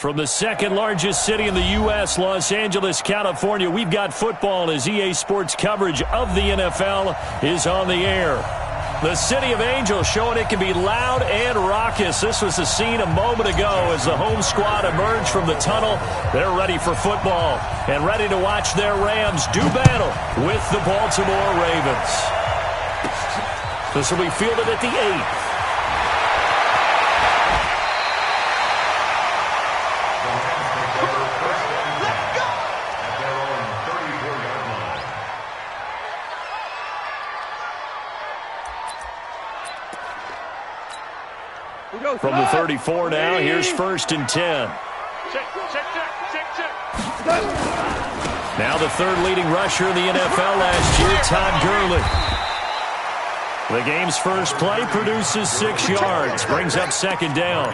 From the second largest city in the U.S., Los Angeles, California, we've got football as EA Sports coverage of the NFL is on the air. The City of Angels showing it can be loud and raucous. This was the scene a moment ago as the home squad emerged from the tunnel. They're ready for football and ready to watch their Rams do battle with the Baltimore Ravens. This will be fielded at the 8th. From the 34 now, here's 1st and 10. Now the third leading rusher in the NFL last year, Todd Gurley. The game's first play produces 6 yards, brings up 2nd down.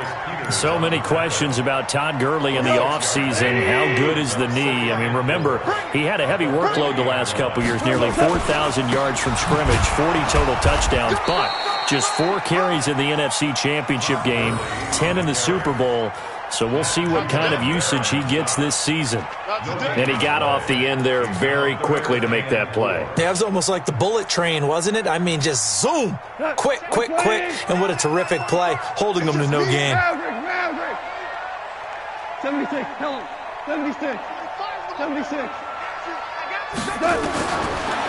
So many questions about Todd Gurley in the offseason. How good is the knee? I mean, remember, he had a heavy workload the last couple years, nearly 4,000 yards from scrimmage, 40 total touchdowns, but just 4 carries in the NFC Championship game, 10 in the Super Bowl. So we'll see what kind of usage he gets this season. And he got off the end there very quickly to make that play. Yeah, it was almost like the bullet train, wasn't it? I mean, just zoom. Quick, quick, quick. And what a terrific play, holding them to no gain. 76, tell him. 76. 76.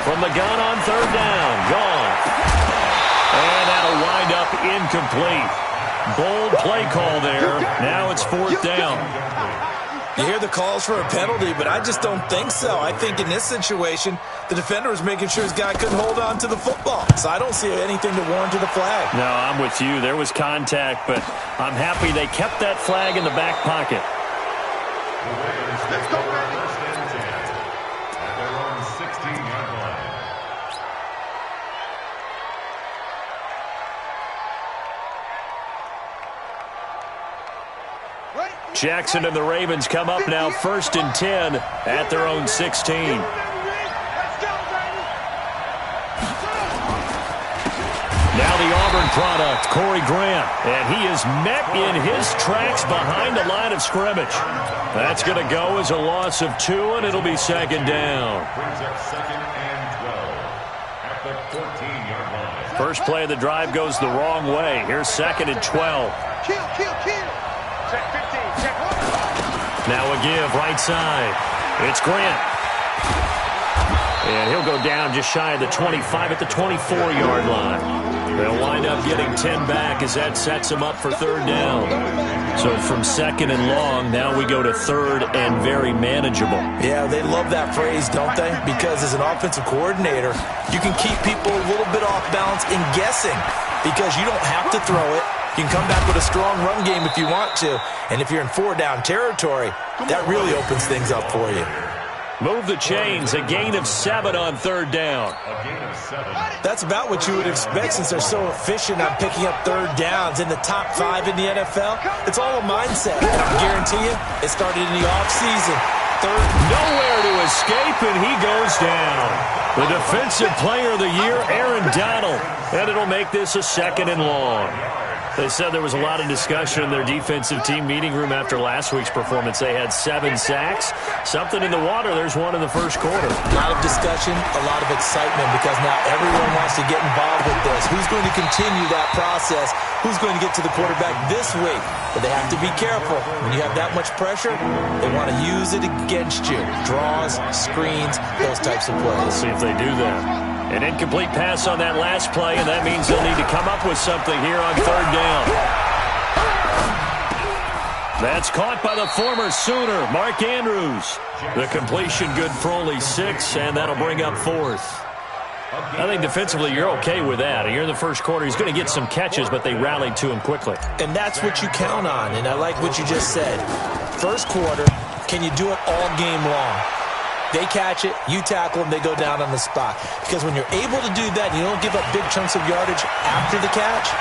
From the gun on 3rd down, gone. And that'll wind up incomplete. Bold play call there. Now it's 4th down. You hear the calls for a penalty, but I just don't think so. I think in this situation, the defender was making sure his guy couldn't hold on to the football. So I don't see anything to warrant to the flag. No, I'm with you. There was contact, but I'm happy they kept that flag in the back pocket. Let's go, man. At their own 16-yard line. Jackson and the Ravens come up now 1st and 10 at their own 16. Now the Auburn product, Corey Grant, and he is met in his tracks behind the line of scrimmage. That's going to go as a loss of 2, and it'll be 2nd down. Brings up 2nd and 12 at the 14-yard line. First play of the drive goes the wrong way. Here's 2nd and 12. Kill. Check 15, check 1. Now a give, right side. It's Grant. And he'll go down just shy of the 25 at the 24-yard line. They'll wind up getting 10 back as that sets them up for 3rd down. So from 2nd and long, now we go to 3rd and very manageable. Yeah, they love that phrase, don't they? Because as an offensive coordinator, you can keep people a little bit off balance in guessing because you don't have to throw it. You can come back with a strong run game if you want to. And if you're in 4-down territory, that really opens things up for you. Move the chains, a gain of 7 on 3rd down. A gain of 7. That's about what you would expect since they're so efficient on picking up 3rd downs. In the top 5 in the NFL, it's all a mindset. And I guarantee you, it started in the offseason. 3rd, nowhere to escape, and he goes down. The Defensive Player of the Year, Aaron Donald. And it'll make this a 2nd and long. They said there was a lot of discussion in their defensive team meeting room after last week's performance. They had 7 sacks. Something in the water. There's one in the first quarter. A lot of discussion, a lot of excitement because now everyone wants to get involved with this. Who's going to continue that process? Who's going to get to the quarterback this week? But they have to be careful. When you have that much pressure, they want to use it against you. Draws, screens, those types of plays. Let's see if they do that. An incomplete pass on that last play, and that means they'll need to come up with something here on 3rd down. That's caught by the former Sooner, Mark Andrews. The completion good for only 6, and that'll bring up 4th. I think defensively you're okay with that. Here in the first quarter, he's going to get some catches, but they rallied to him quickly. And that's what you count on, and I like what you just said. First quarter, can you do it all game long? They catch it, you tackle them, they go down on the spot. Because when you're able to do that, you don't give up big chunks of yardage after the catch,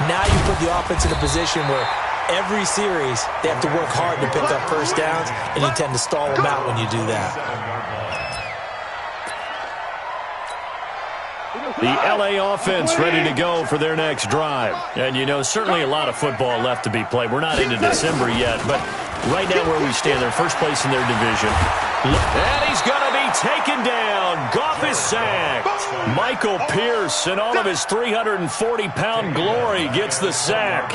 now you put the offense in a position where every series they have to work hard to pick up 1st downs, and you tend to stall them out when you do that. The L.A. offense ready to go for their next drive. And, you know, certainly a lot of football left to be played. We're not into December yet, but right now where we stand, they're first place in their division. And he's going to be taken down. Goff is sacked. Michael Pierce, in all of his 340-pound glory, gets the sack.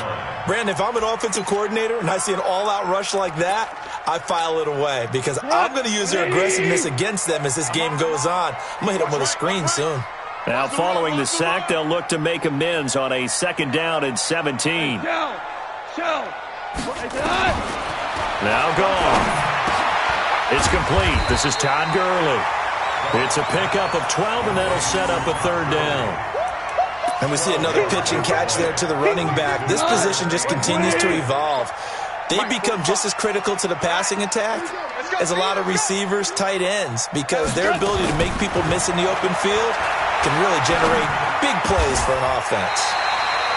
Brandon, if I'm an offensive coordinator and I see an all-out rush like that, I file it away because I'm going to use their aggressiveness against them as this game goes on. I'm going to hit them with a screen soon. Now, following the sack, they'll look to make amends on a 2nd down and 17. Now gone. It's complete. This is Todd Gurley. It's a pickup of 12, and that'll set up a 3rd down. And we see another pitch and catch there to the running back. This position just continues to evolve. They become just as critical to the passing attack as a lot of receivers, tight ends, because their ability to make people miss in the open field can really generate big plays for an offense.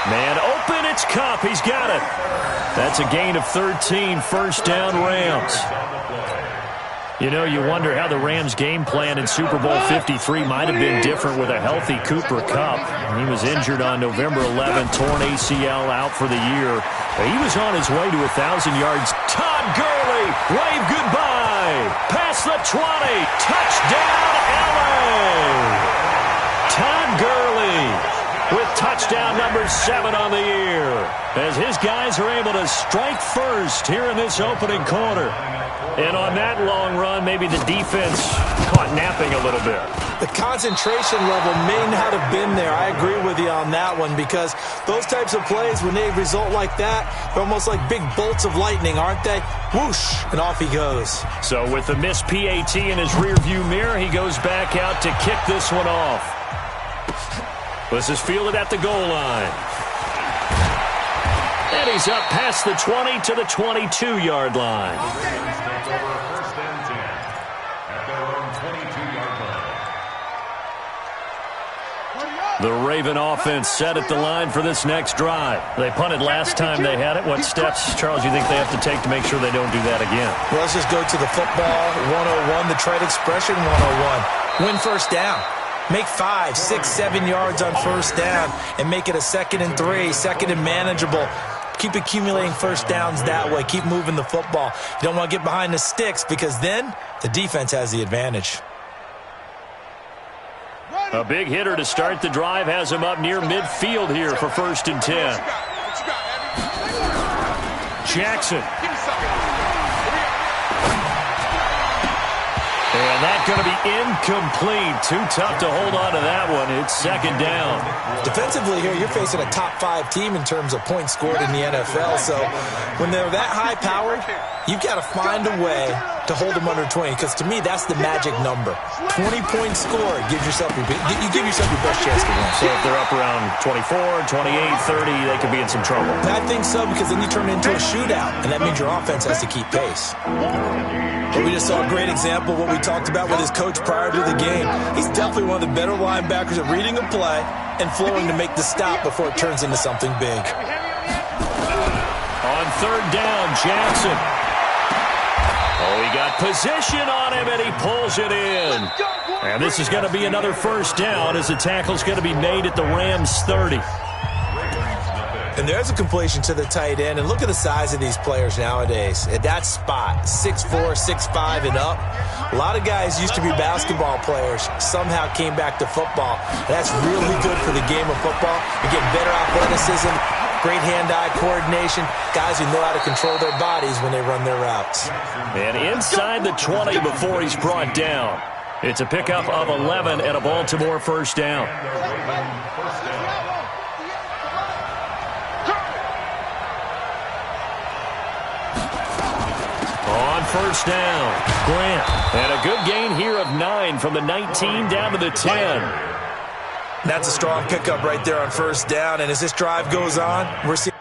Man open, it's Kupp. He's got it. That's a gain of 13, 1st down Rams. You know, you wonder how the Rams' game plan in Super Bowl 53 might have been different with a healthy Cooper Kupp. He was injured on November 11th, torn ACL, out for the year. He was on his way to 1,000 yards. Todd Gurley, wave goodbye. Past the 20. Touchdown, LA. Todd Gurley with touchdown number 7 on the year, as his guys are able to strike first here in this opening quarter. And on that long run, maybe the defense caught napping a little bit. The concentration level may not have been there. I agree with you on that one, because those types of plays, when they result like that, they're almost like big bolts of lightning, aren't they? Whoosh, and off he goes. So with the missed PAT in his rearview mirror, he goes back out to kick this one off. This is fielded at the goal line. And he's up past the 20 to the 22-yard line. First and 10 at their own 22-yard line. The Raven offense set at the line for this next drive. They punted last time they had it. What steps, Charles, you think they have to take to make sure they don't do that again? Well, let's just go to the football 101, the trade expression 101. Win 1st down. Make 5, 6, 7 yards on 1st down and make it a 2nd and 3, 2nd and manageable. Keep accumulating 1st downs that way. Keep moving the football. You don't want to get behind the sticks, because then the defense has the advantage. A big hitter to start the drive has him up near midfield here for 1st and 10. Jackson. And that's going to be incomplete. Too tough to hold on to that one. It's 2nd down. Defensively here, you're facing a top 5 team in terms of points scored in the NFL. So when they're that high-powered, you've got to find a way to hold them under 20, because to me, that's the magic number. 20 points scored, you give yourself your best chance to win. So if they're up around 24, 28, 30, they could be in some trouble. I think so, because then you turn it into a shootout, and that means your offense has to keep pace. But we just saw a great example of what we talked about with his coach prior to the game. He's definitely one of the better linebackers at reading a play and flowing to make the stop before it turns into something big. On 3rd down, Jackson. Oh, he got position on him, and he pulls it in. And this is going to be another 1st down, as the tackle's going to be made at the Rams' 30. And there's a completion to the tight end. And look at the size of these players nowadays. At that spot, 6'4", 6'5", and up. A lot of guys used to be basketball players, somehow came back to football. That's really good for the game of football. You get better athleticism, great hand-eye coordination, guys who know how to control their bodies when they run their routes. And inside the 20 before he's brought down. It's a pickup of 11 and a Baltimore 1st down. On 1st down, Grant. And a good gain here of 9 from the 19 down to the 10. That's a strong pickup right there on 1st down. And as this drive goes on, we're seeing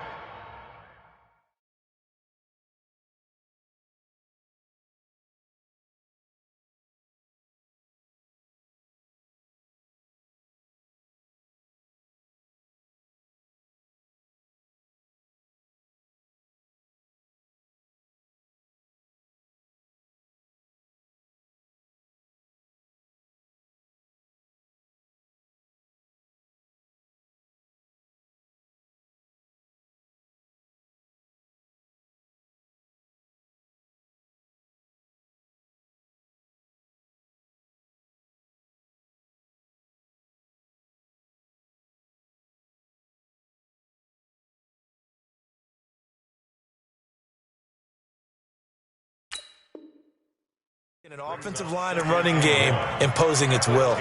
An offensive line and running game imposing its will.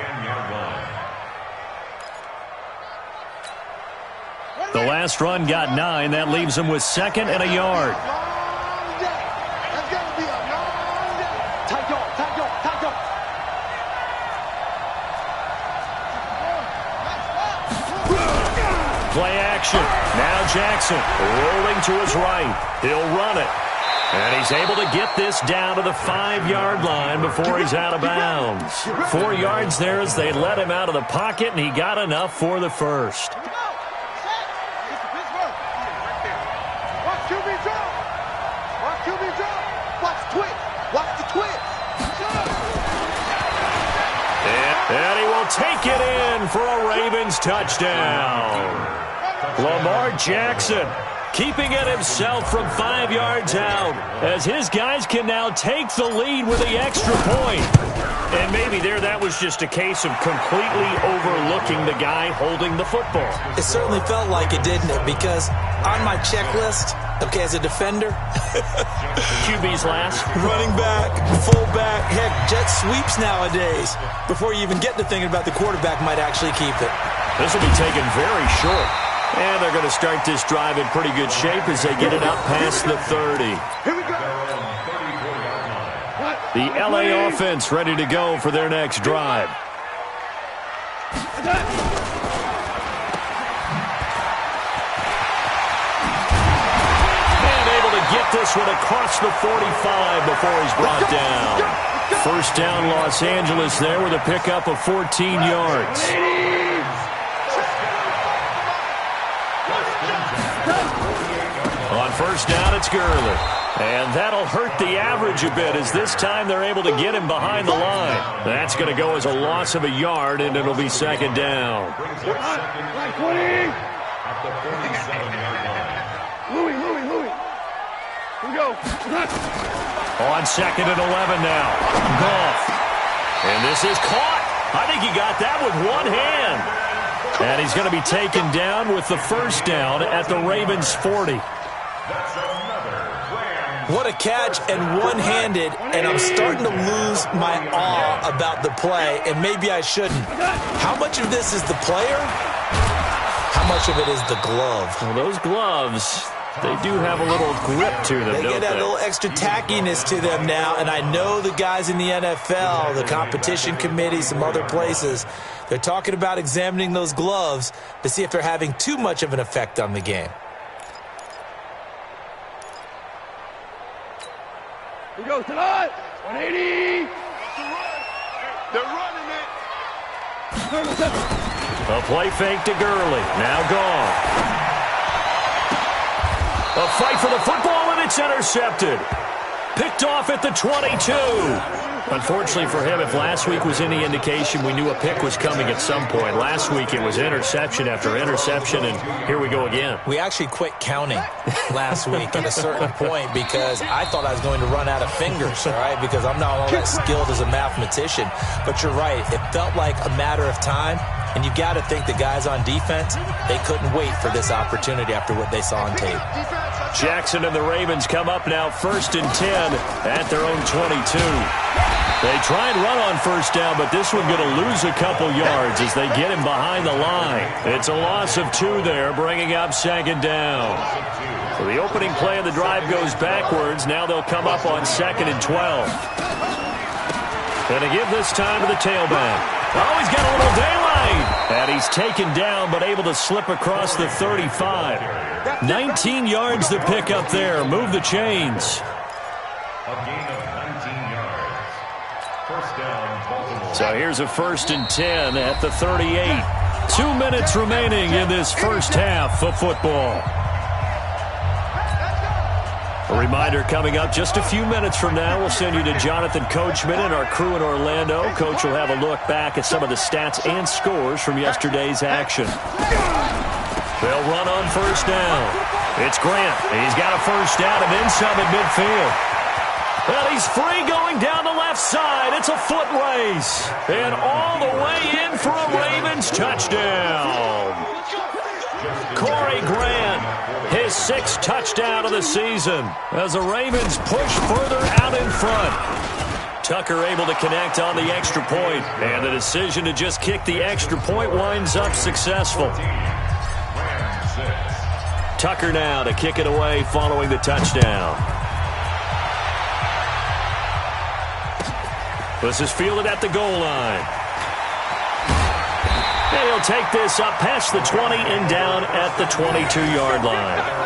The last run got 9. That leaves him with 2nd and a yard. Play action. Now Jackson rolling to his right. He'll run it. And he's able to get this down to the 5-yard line before he's out of bounds. 4 yards there as they let him out of the pocket, and he got enough for the first. Watch QB drop. Watch QB drop. Watch twitch. Watch the twitch. And he will take it in for a Ravens touchdown. Lamar Jackson keeping it himself from 5 yards out as his guys can now take the lead with the extra point. And maybe there that was just a case of completely overlooking the guy holding the football. It certainly felt like it, didn't it? Because on my checklist, okay, as a defender, QB's last. running back, fullback, heck, jet sweeps nowadays. Before you even get to thinking about the quarterback might actually keep it. This will be taken very short. And they're going to start this drive in pretty good shape as they get it up past the 30. Here we go. The LA offense ready to go for their next drive. And able to get this one across the 45 before he's brought down. First down Los Angeles there with a pickup of 14 yards. On first down, it's Gurley. And that'll hurt the average a bit as this time they're able to get him behind the line. That's going to go as a loss of a yard, and it'll be 2nd down. Like 20. At the 47-yard line. Louis. Here we go. On 2nd and 11 now. Goff. And this is caught. I think he got that with one hand. And he's going to be taken down with the first down at the Ravens' 40. That's another grand. What a catch and one-handed, and I'm starting to lose my awe about the play, and maybe I shouldn't. How much of this is the player? How much of it is the glove? Well, those gloves, they do have a little grip to them, They don't get that they? little extra tackiness to them now, and I know the guys in the NFL, the competition committee, some other places, they're talking about examining those gloves to see if they're having too much of an effect on the game. Here we go tonight. 180. They're running it. A play fake to Gurley. Now gone. A fight for the football, and it's intercepted. Picked off at the 22. Unfortunately for him, if last week was any indication, we knew a pick was coming at some point. Last week it was interception after interception, and here we go again. We actually quit counting last week at a certain point because I thought I was going to run out of fingers, all right, because I'm not all that skilled as a mathematician. But you're right. It felt like a matter of time, and you got to think the guys on defense, they couldn't wait for this opportunity after what they saw on tape. Jackson and the Ravens come up now 1st and 10 at their own 22. They try and run on first down, but this one going to lose a couple yards as they get him behind the line. It's a loss of 2 there, bringing up 2nd down. So the opening play of the drive goes backwards. Now they'll come up on 2nd and 12. And to give this time to the tailback. Oh, he's got a little daylight. And he's taken down, but able to slip across the 35. 19 yards to pick up there. Move the chains. A gain of 19 yards. First down, Baltimore. So here's a 1st and 10 at the 38. 2 minutes remaining in this first half of football. A reminder coming up just a few minutes from now. We'll send you to Jonathan Coachman and our crew in Orlando. Coach will have a look back at some of the stats and scores from yesterday's action. They'll run on first down. It's Grant. He's got a first down and then some at midfield. Well, he's free going down the left side. It's a foot race. And all the way in for a Ravens touchdown. Corey Grant, his 6th touchdown of the season as the Ravens push further out in front. Tucker able to connect on the extra point. And the decision to just kick the extra point winds up successful. Tucker now to kick it away following the touchdown. This is fielded at the goal line. And he'll take this up past the 20 and down at the 22-yard line.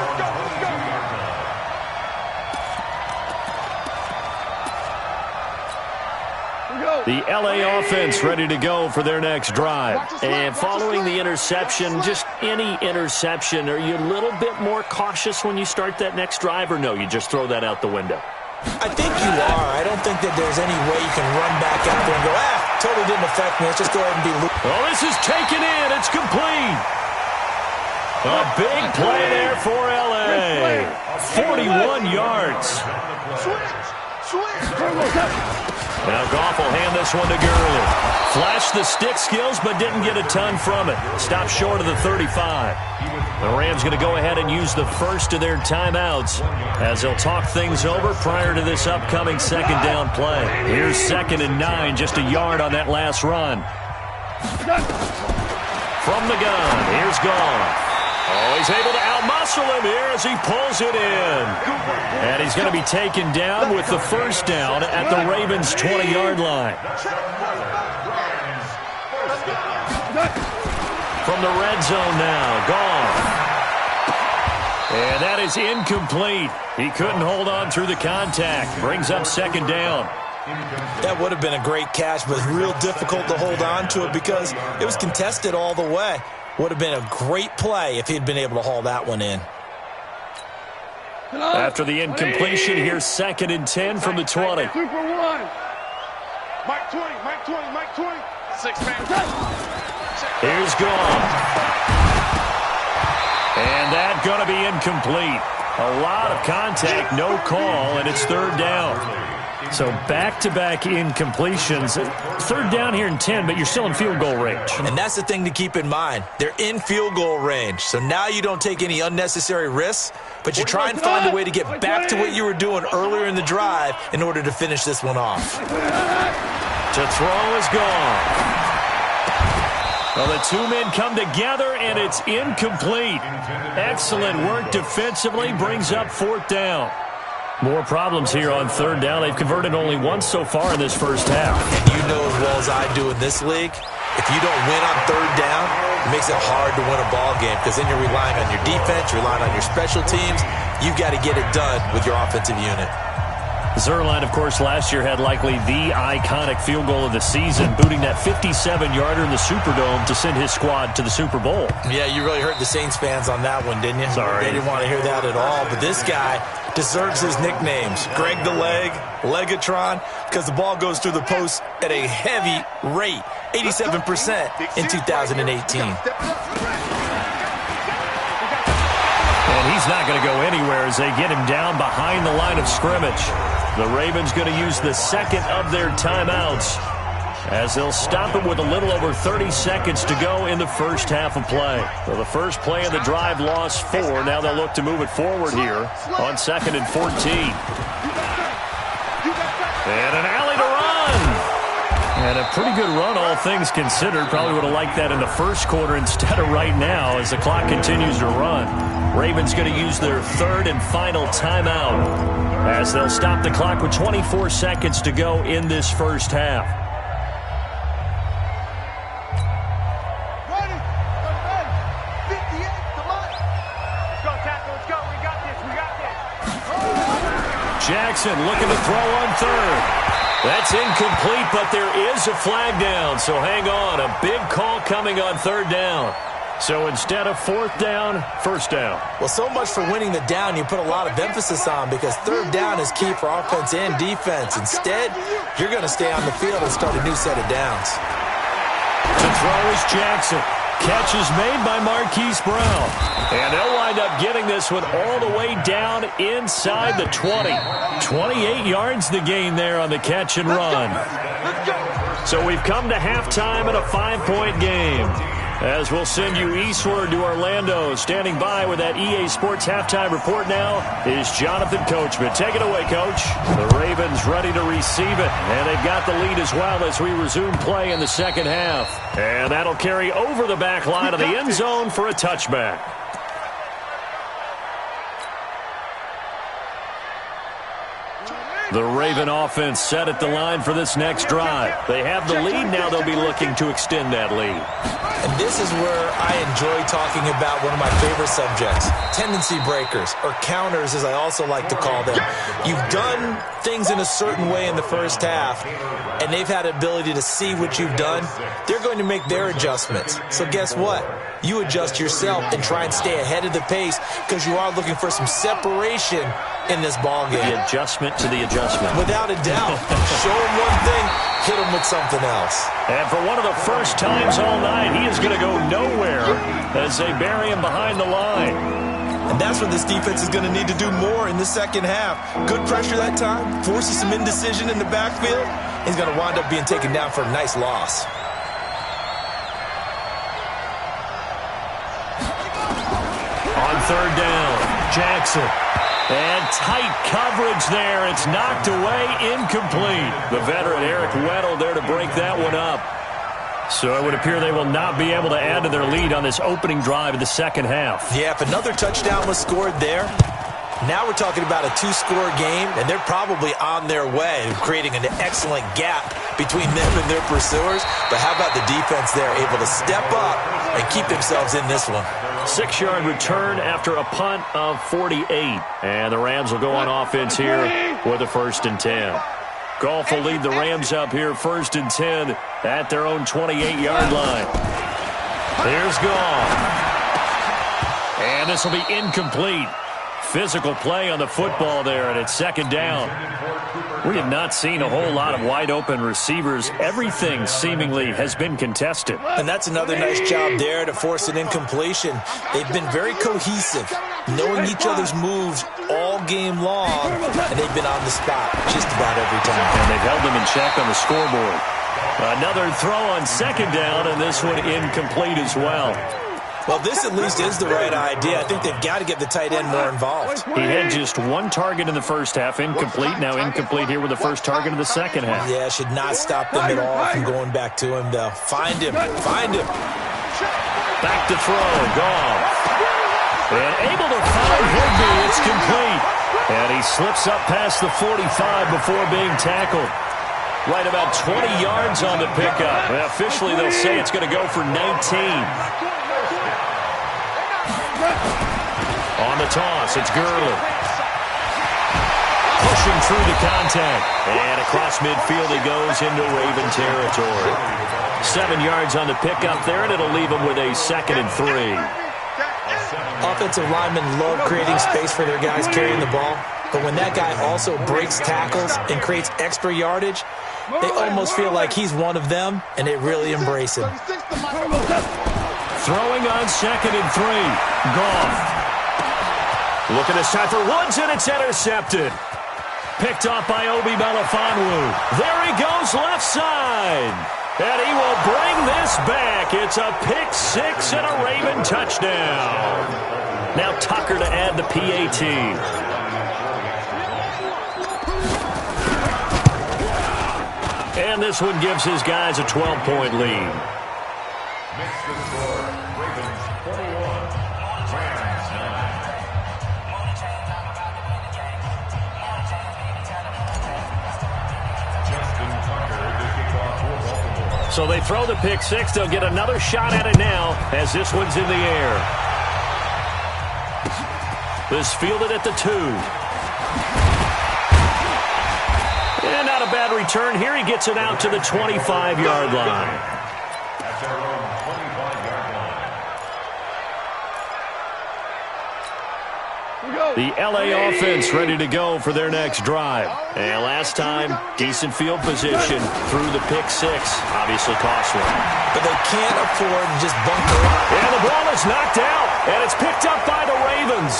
The LA offense ready to go for their next drive. And following the interception, just any interception, are you a little bit more cautious when you start that next drive, or no, you just throw that out the window? I think you are. I don't think that there's any way you can run back out there and go, totally didn't affect me. Let's just go ahead and be loose. Oh, this is taken in. It's complete. A big play there for LA. 41 yards. Now Goff will hand this one to Gurley. Flashed the stick skills, but didn't get a ton from it. Stopped short of the 35. The Rams going to go ahead and use the first of their timeouts as they'll talk things over prior to this upcoming second down play. Here's 2nd and 9, just a yard on that last run. From the gun, here's Goff. Oh, he's able to outmuscle him here as he pulls it in. And he's going to be taken down with the first down at the Ravens' 20-yard line. From the red zone now, Goff. And that is incomplete. He couldn't hold on through the contact. Brings up 2nd down. That would have been a great catch, but real difficult to hold on to it because it was contested all the way. Would have been a great play if he'd been able to haul that one in. After the incompletion, here's 2nd and 10 from the 20. Super one. Mike 20, Mike 20, Mike 20. 6-man. Here's Goff. And that going to be incomplete. A lot of contact, no call, and it's 3rd down. So back-to-back incompletions. 3rd down here in 10, but you're still in field goal range. And that's the thing to keep in mind. They're in field goal range. So now you don't take any unnecessary risks, but you try and find a way to get back to what you were doing earlier in the drive in order to finish this one off. To throw is gone. Well, the two men come together, and it's incomplete. Excellent work defensively. Brings up 4th down. More problems here on 3rd down. They've converted only once so far in this first half. And you know as well as I do in this league, if you don't win on 3rd down, it makes it hard to win a ball game because then you're relying on your defense, relying on your special teams. You've got to get it done with your offensive unit. Zuerlein, of course, last year had likely the iconic field goal of the season, booting that 57-yarder in the Superdome to send his squad to the Super Bowl. Yeah, you really hurt the Saints fans on that one, didn't you? Sorry. They didn't want to hear that at all. But this guy deserves his nicknames. Greg the Leg, Legatron, because the ball goes through the post at a heavy rate, 87% in 2018. And he's not going to go anywhere as they get him down behind the line of scrimmage. The Ravens going to use the 2nd of their timeouts as they'll stop him with a little over 30 seconds to go in the first half of play. So the first play of the drive lost 4. Now they'll look to move it forward here on 2nd and 14. And an alley to run. And a pretty good run, all things considered. Probably would have liked that in the first quarter instead of right now as the clock continues to run. Ravens going to use their 3rd and final timeout as they'll stop the clock with 24 seconds to go in this first half. Ready? 58, come on. Let's go, tackle, let's go. We got this, we got this. Jackson looking to throw on 3rd. That's incomplete, but there is a flag down, so hang on. A big call coming on 3rd down. So instead of 4th down, 1st down. Well, so much for winning the down you put a lot of emphasis on because 3rd down is key for offense and defense. Instead, you're going to stay on the field and start a new set of downs. To throw is Jackson. Catch is made by Marquise Brown. And they'll wind up getting this one all the way down inside the 20. 28 yards the gain there on the catch and run. So we've come to halftime in a 5-point game. As we'll send you eastward to Orlando. Standing by with that EA Sports halftime report now is Jonathan Coachman. Take it away, Coach. The Ravens ready to receive it, and they've got the lead as well as we resume play in the second half. And that'll carry over the back line of the end zone for a touchback. The Raven offense set at the line for this next drive. They have the lead. Now they'll be looking to extend that lead. And this is where I enjoy talking about one of my favorite subjects, tendency breakers, or counters as I also like to call them. You've done things in a certain way in the first half, and they've had the ability to see what you've done. They're going to make their adjustments. So guess what? You adjust yourself and try and stay ahead of the pace because you are looking for some separation in this ball game. The adjustment to the adjustment. Without a doubt. Show him one thing, hit him with something else. And for one of the first times all night, he is going to go nowhere as they bury him behind the line. And that's what this defense is going to need to do more in the second half. Good pressure that time, forces some indecision in the backfield. He's going to wind up being taken down for a nice loss. On third down, Jackson. And tight coverage there. It's knocked away, incomplete. The veteran Eric Weddle there to break that one up. So it would appear they will not be able to add to their lead on this opening drive of the second half. Yeah, if another touchdown was scored there, now we're talking about a two-score game, and they're probably on their way to creating an excellent gap between them and their pursuers. But how about the defense there, able to step up and keep themselves in this one? 6-yard return after a punt of 48. And the Rams will go on offense here with a 1st and 10. Goff will lead the Rams up here 1st and 10 at their own 28-yard line. Here's Goff. And this will be incomplete. Physical play on the football there, and it's 2nd down. We have not seen a whole lot of wide-open receivers. Everything seemingly has been contested. And that's another nice job there to force an incompletion. They've been very cohesive, knowing each other's moves all game long, and they've been on the spot just about every time. And they've held them in check on the scoreboard. Another throw on 2nd down, and this one incomplete as well. Well, this at least is the right idea. I think they've got to get the tight end more involved. He had just one target in the first half, incomplete. Now incomplete here with the first target of the second half. Yeah, should not stop them at all from going back to him, though. Find him. Find him. Back to throw. Goff. And able to find Higbee. It's complete. And he slips up past the 45 before being tackled. Right about 20 yards on the pickup. And officially, they'll say it's going to go for 19. On the toss, it's Gurley. Pushing through the contact. And across midfield he goes into Raven territory. 7 yards on the pickup there, and it'll leave him with a 2nd and 3. Offensive linemen love creating space for their guys carrying the ball. But when that guy also breaks tackles and creates extra yardage, they almost feel like he's one of them, and they really embrace him. Throwing on 2nd and 3. Goff. Looking this time for Woods, and it's intercepted. Picked off by Obi Melifonwu. There he goes left side. And he will bring this back. It's a pick 6 and a Raven touchdown. Now Tucker to add the PAT. And this one gives his guys a 12-point lead. Makes the score, Ravens 41, Rams 9. Justin Tucker to kick off for Baltimore. So they throw the pick 6. They'll get another shot at it now as this one's in the air. This fielded at the 2. And not a bad return. Here he gets it out to the 25-yard line. At their own 25-yard line. The LA offense ready to go for their next drive. And last time, decent field position through the pick 6. Obviously costly. But they can't afford to just bunker up. And the ball is knocked out. And it's picked up by the Ravens.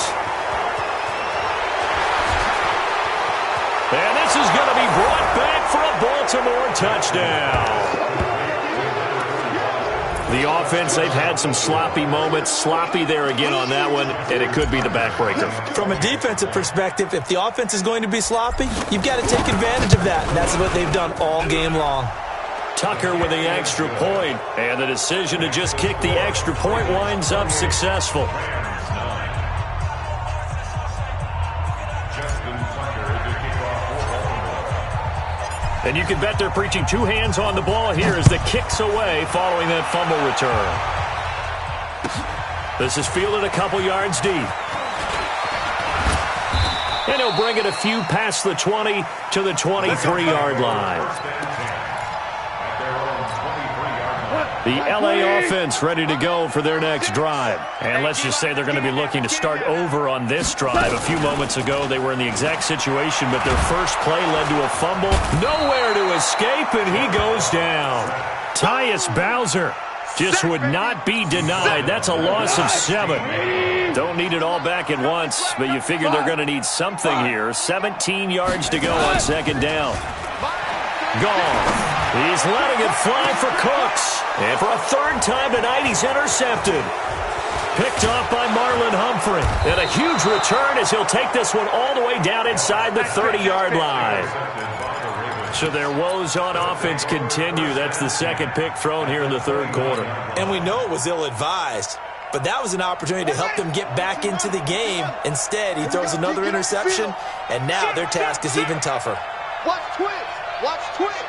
And this is going to be brought back for a Baltimore touchdown. The offense, they've had some sloppy moments. Sloppy there again on that one, and it could be the backbreaker. From a defensive perspective, if the offense is going to be sloppy, you've got to take advantage of that, and that's what they've done all game long. Tucker with the extra point, and the decision to just kick the extra point winds up successful. And you can bet they're preaching two hands on the ball here as the kick's away following that fumble return. This is fielded a couple yards deep. And he'll bring it a few past the 20 to the 23-yard line. The L.A. offense ready to go for their next drive. And let's just say they're going to be looking to start over on this drive. A few moments ago, they were in the exact situation, but their first play led to a fumble. Nowhere to escape, and he goes down. Tyus Bowser just would not be denied. That's a loss of 7. Don't need it all back at once, but you figure they're going to need something here. 17 yards to go on second down. Gone. He's letting it fly for Cooks. And for a third time tonight, he's intercepted. Picked off by Marlon Humphrey. And a huge return as he'll take this one all the way down inside the 30-yard line. So their woes on offense continue. That's the second pick thrown here in the third quarter. And we know it was ill-advised, but that was an opportunity to help them get back into the game. Instead, he throws another interception, and now their task is even tougher. Watch twist. Watch twist.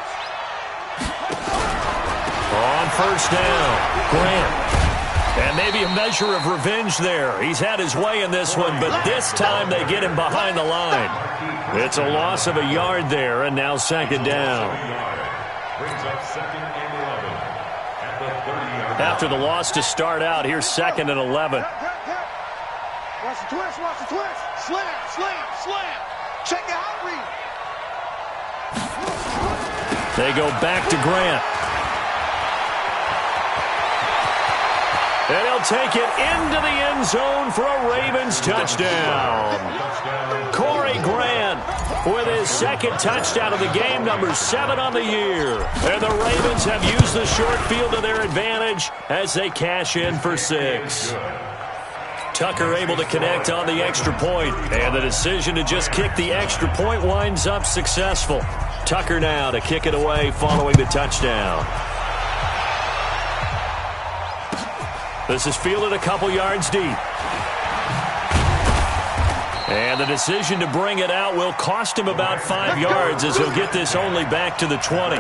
On first down, Grant. And maybe a measure of revenge there. He's had his way in this one, but this time they get him behind the line. It's a loss of a yard there, and now second down. After the loss to start out, here's second and 11. Watch the twist. Watch the twist. Slam, slam, slam. Check the out read. They go back to Grant. And he'll take it into the end zone for a Ravens touchdown. Corey Grant with his second touchdown of the game, number 7 on the year. And the Ravens have used the short field to their advantage as they cash in for 6. Tucker able to connect on the extra point, and the decision to just kick the extra point winds up successful. Tucker now to kick it away following the touchdown. This is fielded a couple yards deep. And the decision to bring it out will cost him about 5 yards as he'll get this only back to the 20.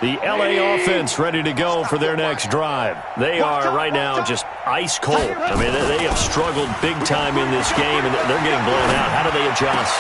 The L.A. offense ready to go for their next drive. They are right now just ice cold. I mean, they have struggled big time in this game, and they're getting blown out. How do they adjust?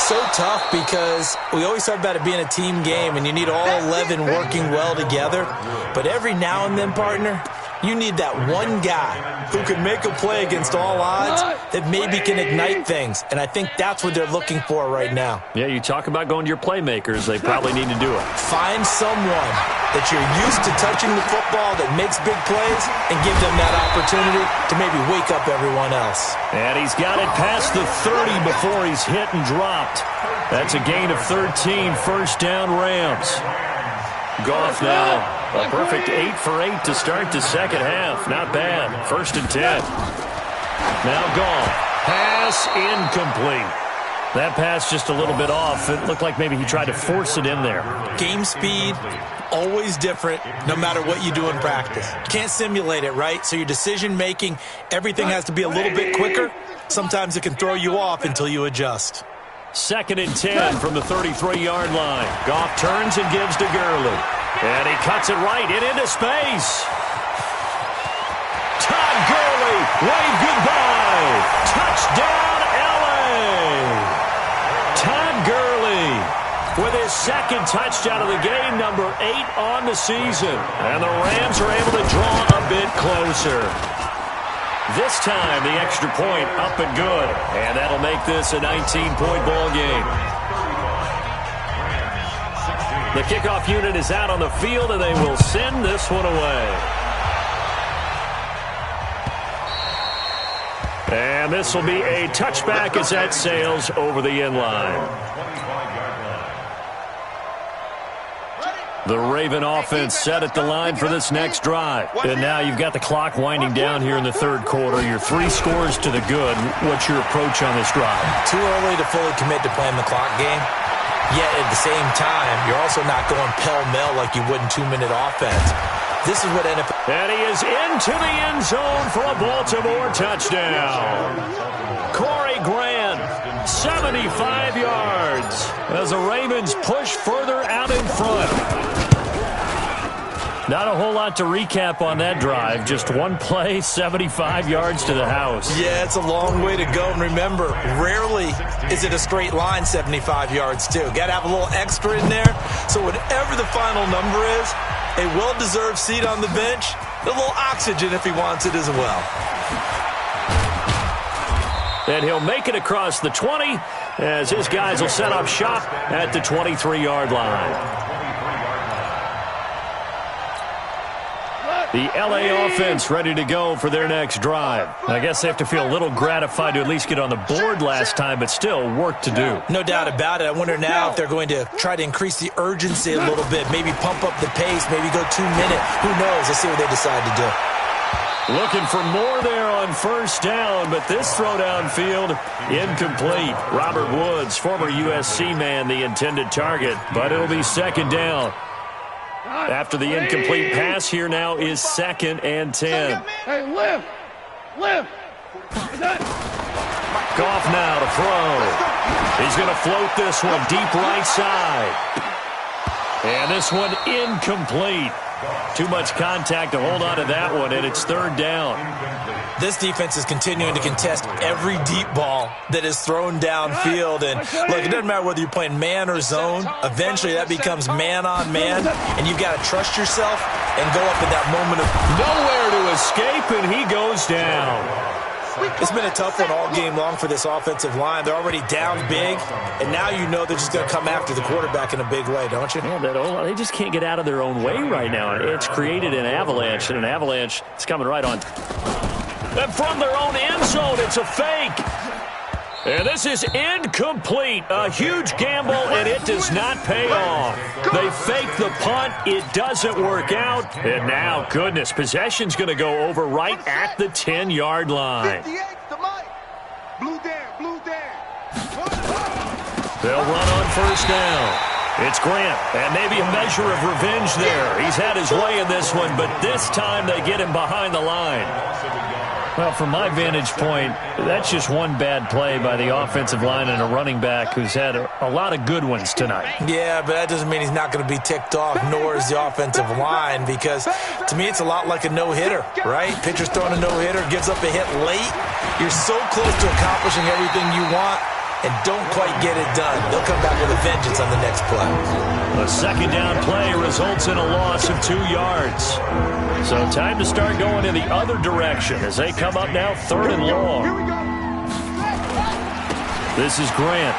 So tough because we always talk about it being a team game, and you need all 11 working well together. But every now and then, partner, you need that one guy who can make a play against all odds that maybe can ignite things. And I think that's what they're looking for right now. Yeah, you talk about going to your playmakers. They probably need to do it. Find someone that you're used to touching the football that makes big plays and give them that opportunity to maybe wake up everyone else. And he's got it past the 30 before he's hit and dropped. That's a gain of 13, first down Rams. Goff now a perfect 8 for 8 to start the second half. Not bad. First and 10. Now Goff. Pass incomplete. That pass just a little bit off. It looked like maybe he tried to force it in there. Game speed, always different no matter what you do in practice. You can't simulate it, right? So your decision making, everything has to be a little bit quicker. Sometimes it can throw you off until you adjust. Second and 10 from the 33-yard line. Goff turns and gives to Gurley. And he cuts it right and into space. Todd Gurley, wave goodbye. Touchdown, L.A. Todd Gurley with his second touchdown of the game, number 8 on the season. And the Rams are able to draw a bit closer. This time, the extra point up and good. And that'll make this a 19-point ball game. The kickoff unit is out on the field, and they will send this one away. And And this will be a touchback as that sails over the end line. The Raven offense set at the line for this next drive. And now you've got the clock winding down here in the third quarter. You're 3 scores to the good. What's your approach on this drive? Too early to fully commit to playing the clock game. Yet at the same time, you're also not going pell-mell like you would in 2-minute offense. This is what NFL... And he is into the end zone for a Baltimore touchdown. Corey Grant, 75 yards, as the Ravens push further out in front. Not a whole lot to recap on that drive. Just one play, 75 yards to the house. Yeah, it's a long way to go. And remember, rarely is it a straight line 75 yards, too. Got to have a little extra in there. So whatever the final number is, a well-deserved seat on the bench, a little oxygen if he wants it as well. And he'll make it across the 20 as his guys will set up shop at the 23-yard line. The LA offense ready to go for their next drive. I guess they have to feel a little gratified to at least get on the board last time, but still work to do. No doubt about it. I wonder now if they're going to try to increase the urgency a little bit, maybe pump up the pace, maybe go 2 minutes. Who knows? Let's see what they decide to do. Looking for more there on first down, but this throw downfield incomplete. Robert Woods, former USC man, the intended target, but it'll be second down. After the incomplete pass, here now is 2nd and 10. Hey, lift! Goff now to throw. He's going to float this one deep right side. And this one incomplete. Too much contact to hold on to that one, and it's 3rd down. This defense is continuing to contest every deep ball that is thrown downfield. And look, it doesn't matter whether you're playing man or zone. Eventually, that becomes man on man, and you've got to trust yourself and go up in that moment of nowhere to escape, and he goes down. It's been a tough one all game long for this offensive line. They're already down big, and now you know they're just going to come after the quarterback in a big way, don't you? Yeah, they just can't get out of their own way right now. It's created an avalanche, and an avalanche is coming right on. And from their own end zone, it's a fake. And this is incomplete. A huge gamble, and it does not pay off. They fake the punt. It doesn't work out. And now, goodness, possession's going to go over right at the 10-yard line. They'll run on first down. It's Grant, and maybe a measure of revenge there. He's had his way in this one, but this time they get him behind the line. Well, from my vantage point, that's just one bad play by the offensive line and a running back who's had a lot of good ones tonight. Yeah, but that doesn't mean he's not going to be ticked off, nor is the offensive line, because to me it's a lot like a no-hitter, right? Pitcher's throwing a no-hitter, gives up a hit late. You're so close to accomplishing everything you want and don't quite get it done. They'll come back with a vengeance on the next play. A second down play results in a loss of 2 yards. So time to start going in the other direction as they come up now 3rd and long. This is Grant.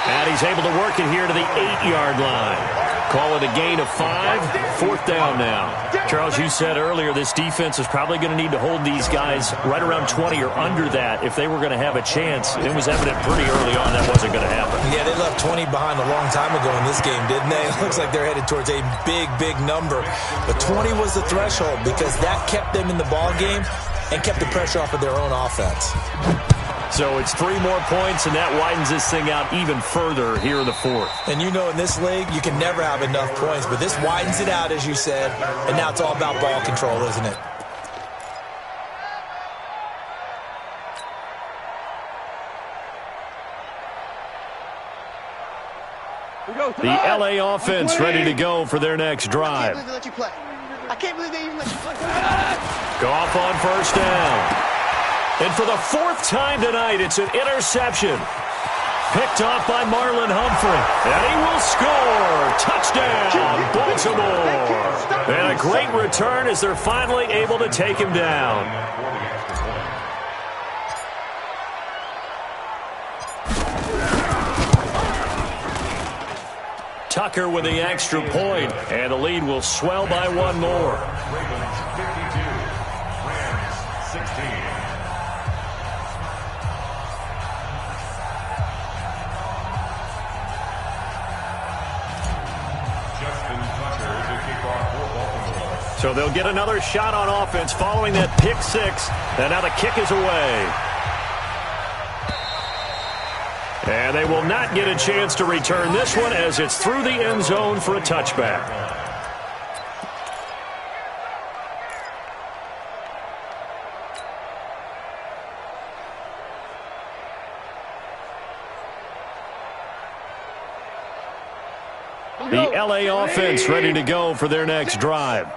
And he's able to work it here to the 8-yard line. Call it a gain of 5, 4th down now. Charles, you said earlier this defense is probably going to need to hold these guys right around 20 or under that if they were going to have a chance. It was evident pretty early on that wasn't going to happen. Yeah, they left 20 behind a long time ago in this game, didn't they? It looks like they're headed towards a big, big number. But 20 was the threshold because that kept them in the ball game and kept the pressure off of their own offense. So it's 3 more points, and that widens this thing out even further here in the 4th. And you know in this league, you can never have enough points, but this widens it out, as you said, and now it's all about ball control, isn't it? The LA offense ready to go for their next drive. I can't believe they even let you play. Goff on first down. And for the 4th time tonight, it's an interception. Picked off by Marlon Humphrey. And he will score. Touchdown, Baltimore. And a great return as they're finally able to take him down. Tucker with the extra point, and the lead will swell by 1 more. So they'll get another shot on offense following that pick six. And now the kick is away. And they will not get a chance to return this one as it's through the end zone for a touchback. The LA offense ready to go for their next drive.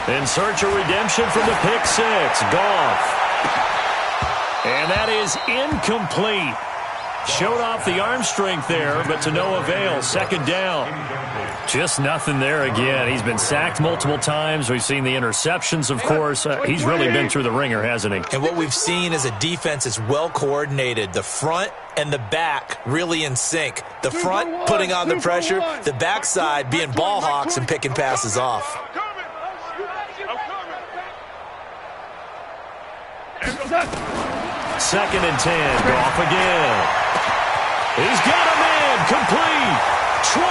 In search of redemption from the pick six. Goff. And that is incomplete. Showed off the arm strength there, but to no avail. Second down. Just nothing there again. He's been sacked multiple times. We've seen the interceptions, of course. He's really been through the ringer, hasn't he? And what we've seen is a defense that's well coordinated. The front and the back really in sync. The front putting on the pressure, the backside being ball hawks and picking passes off. Second and 10. Goff again. He's got a man. Complete. 20,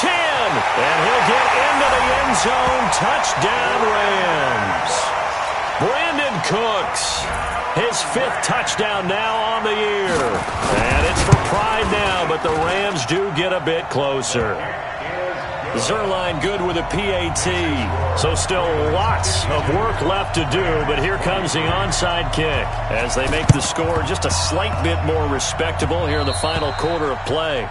10. And he'll get into the end zone. Touchdown, Rams. Brandon Cooks. His fifth touchdown now on the year. And it's for pride now, but the Rams do get a bit closer. Zuerlein good with a PAT. So still lots of work left to do, but here comes the onside kick as they make the score just a slight bit more respectable here in the final quarter of play.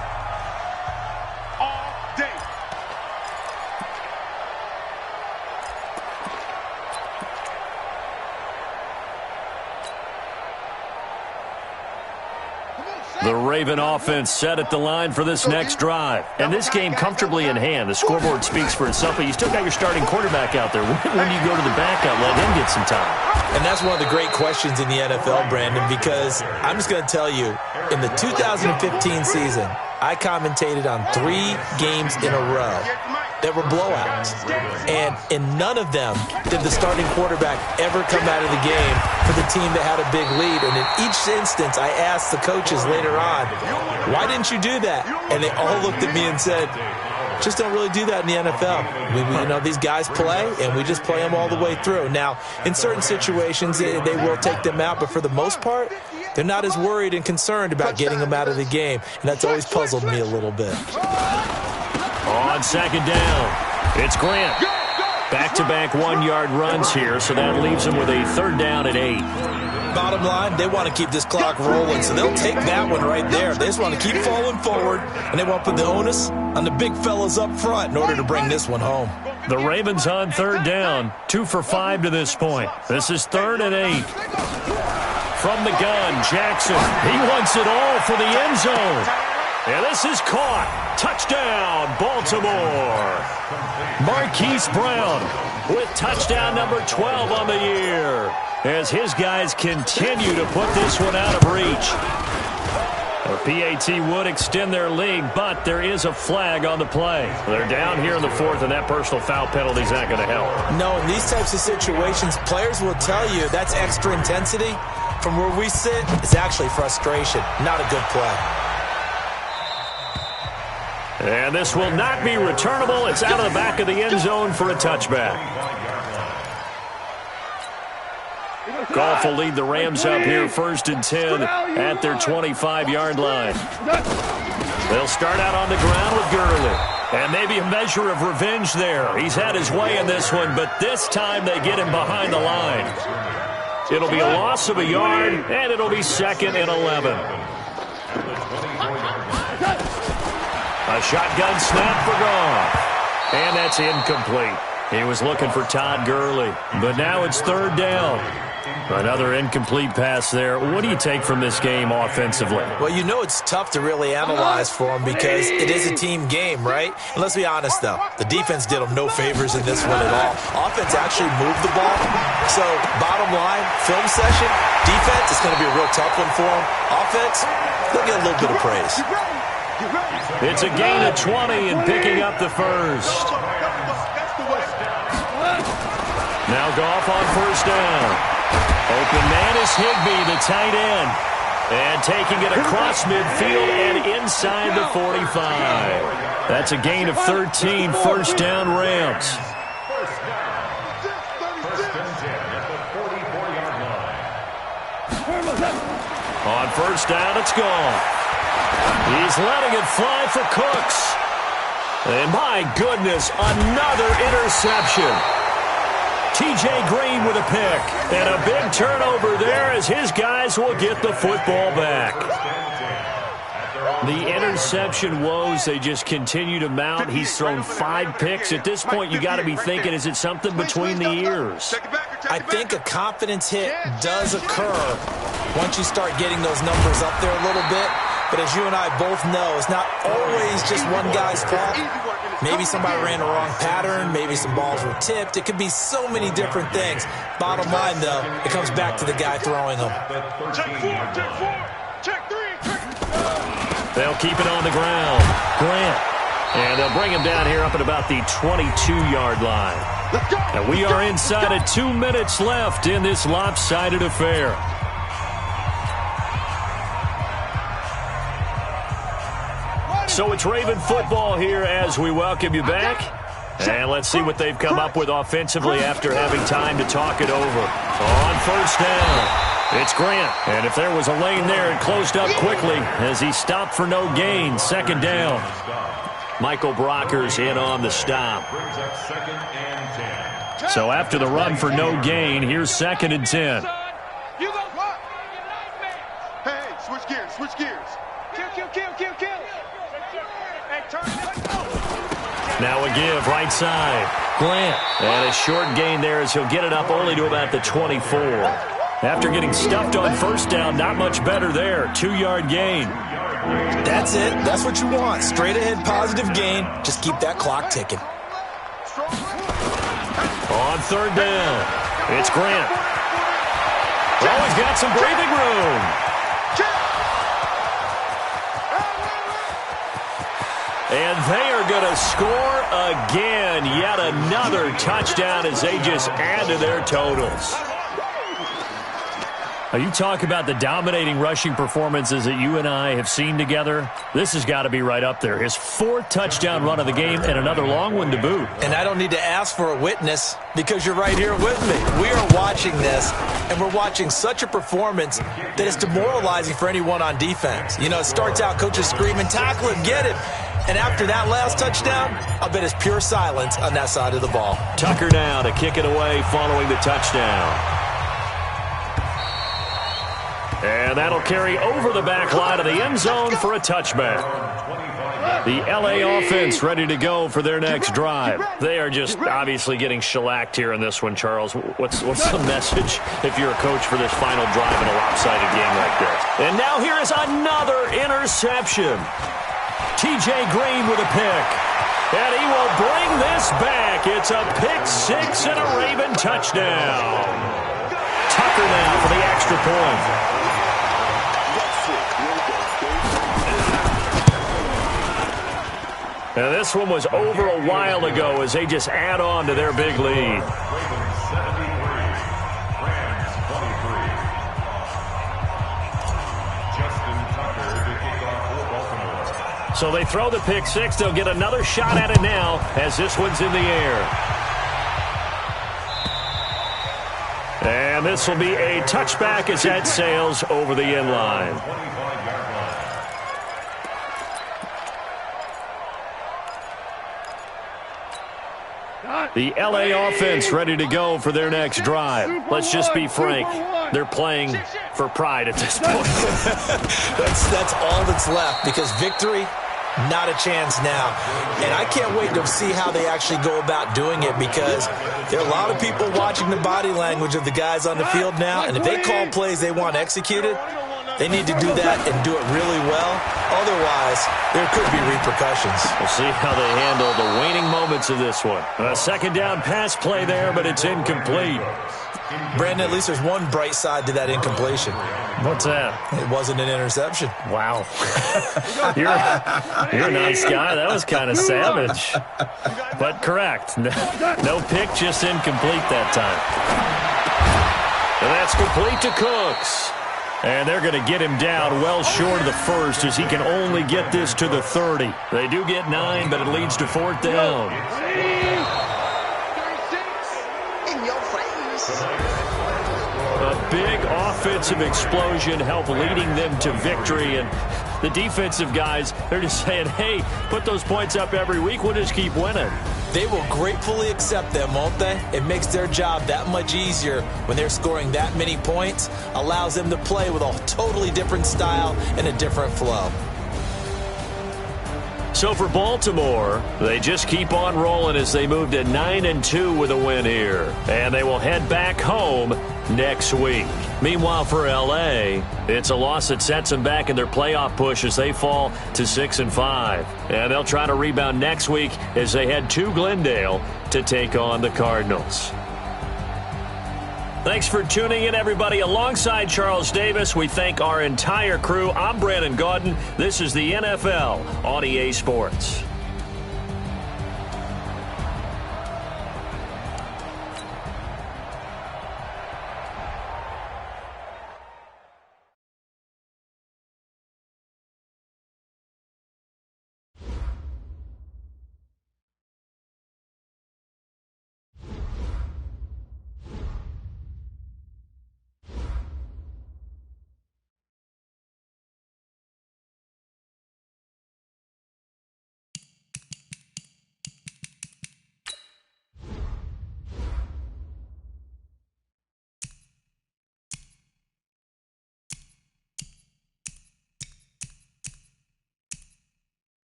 The Raven offense set at the line for this next drive. And this game comfortably in hand. The scoreboard speaks for itself, but you still got your starting quarterback out there. When do you go to the backup, let him get some time? And that's one of the great questions in the NFL, Brandon, because I'm just going to tell you, in the 2015 season, I commentated on 3 games in a row that were blowouts. And in none of them did the starting quarterback ever come out of the game for the team that had a big lead. And in each instance, I asked the coaches later on, why didn't you do that? And they all looked at me and said, just don't really do that in the NFL. These guys play, and we just play them all the way through. Now, in certain situations, they will take them out, but for the most part, they're not as worried and concerned about getting them out of the game. And that's always puzzled me a little bit. On second down, it's Grant. Back-to-back 1-yard runs here, so that leaves them with a third down at 8. Bottom line, they want to keep this clock rolling, so they'll take that one right there. They just want to keep falling forward, and they want to put the onus on the big fellas up front in order to bring this one home. The Ravens on third down, 2 for 5 to this point. This is 3rd and 8. From the gun, Jackson. He wants it all for the end zone. And this is caught. Touchdown, Baltimore. Marquise Brown with touchdown number 12 on the year as his guys continue to put this one out of reach. The PAT would extend their lead, but there is a flag on the play. They're down here in the 4th, and that personal foul penalty is not going to help. No, in these types of situations, players will tell you that's extra intensity. From where we sit, it's actually frustration, not a good play. And this will not be returnable. It's out of the back of the end zone for a touchback. Goff will lead the Rams up here 1st and 10 at their 25-yard line. They'll start out on the ground with Gurley. And maybe a measure of revenge there. He's had his way in this one, but this time they get him behind the line. It'll be a loss of a yard, and it'll be 2nd and 11. A shotgun snap for Goff. And that's incomplete. He was looking for Todd Gurley, but now it's 3rd down. Another incomplete pass there. What do you take from this game offensively? Well, you know it's tough to really analyze for them because it is a team game, right? And let's be honest, though. The defense did them no favors in this one at all. Offense actually moved the ball. So, bottom line, film session, defense, it's going to be a real tough one for them. Offense, they'll get a little bit of praise. It's a gain of 20 and picking up the first. Now Goff on 1st down. Open man is Higbee, the tight end. And taking it across midfield and inside the 45. That's a gain of 13, first down Rams. First down. First and 10 at the 44-yard line. On first down, it's gone. He's letting it fly for Cooks. And my goodness, another interception. T.J. Green with a pick. And a big turnover there as his guys will get the football back. The interception woes, they just continue to mount. He's thrown 5 picks. At this point, you got to be thinking, is it something between the ears? I think a confidence hit does occur once you start getting those numbers up there a little bit. But as you and I both know, it's not always just one guy's fault. Maybe somebody ran the wrong pattern. Maybe some balls were tipped. It could be so many different things. Bottom line, though, it comes back to the guy throwing them. Check 4, check 4, check 3, check. They'll keep it on the ground. Grant. And they'll bring him down here up at about the 22-yard line. And we are inside of 2 minutes left in this lopsided affair. So it's Raven football here as we welcome you back. And let's see what they've come up with offensively after having time to talk it over. On first down, it's Grant. And if there was a lane there, it closed up quickly as he stopped for no gain. Second down. Michael Brockers in on the stop. So after the run for no gain, here's second and 10. Hey, switch gears, switch gears. Kill, kill, kill, kill, kill. Now a give, right side. Grant. And a short gain there as he'll get it up only to about the 24. After getting stuffed on first down, not much better there. 2-yard gain. That's it. That's what you want. Straight ahead, positive gain. Just keep that clock ticking. On third down, it's Grant. Oh, he's got some breathing room. And they are going to score again. Yet another touchdown as they just add to their totals. Now, you talk about the dominating rushing performances that you and I have seen together. This has got to be right up there. His 4th touchdown run of the game and another long one to boot. And I don't need to ask for a witness because you're right here with me. We are watching this, and we're watching such a performance that it's demoralizing for anyone on defense. You know, it starts out coaches screaming, tackle him, get him. And after that last touchdown, I'll bet it's pure silence on that side of the ball. Tucker now to kick it away following the touchdown. And that'll carry over the back line of the end zone for a touchback. The L.A. offense ready to go for their next drive. They are just obviously getting shellacked here in this one, Charles. What's the message if you're a coach for this final drive in a lopsided game like this? And now here is another interception. T.J. Green with a pick. And he will bring this back. It's a pick 6 and a Raven touchdown. Tucker now for the extra point. Now this one was over a while ago as they just add on to their big lead. So they throw the pick 6. They'll get another shot at it now as this one's in the air. And this will be a touchback as that sails over the end line. The L.A. offense ready to go for their next drive. Let's just be frank. They're playing for pride at this point. That's all that's left because victory, not a chance now. And I can't wait to see how they actually go about doing it because there are a lot of people watching the body language of the guys on the field now. And if they call plays they want executed, they need to do that and do it really well. Otherwise, there could be repercussions. We'll see how they handle the waning moments of this one. A second down pass play there, but it's incomplete. Brandon, at least there's one bright side to that incompletion. What's that? It wasn't an interception. Wow. You're a nice guy. That was kind of savage. But correct. No pick, just incomplete that time. And that's complete to Cooks. And they're going to get him down well short of the first as he can only get this to the 30. They do get 9, but it leads to 4th down. In your face. A big offensive explosion helped leading them to victory. And the defensive guys, they're just saying, hey, put those points up every week. We'll just keep winning. They will gratefully accept them, won't they? It makes their job that much easier when they're scoring that many points. Allows them to play with a totally different style and a different flow. So for Baltimore, they just keep on rolling as they move to 9-2 with a win here. And they will head back home next week. Meanwhile, for L.A., it's a loss that sets them back in their playoff push as they fall to 6-5. And they'll try to rebound next week as they head to Glendale to take on the Cardinals. Thanks for tuning in, everybody. Alongside Charles Davis, we thank our entire crew. I'm Brandon Gaudin. This is the NFL on EA Sports.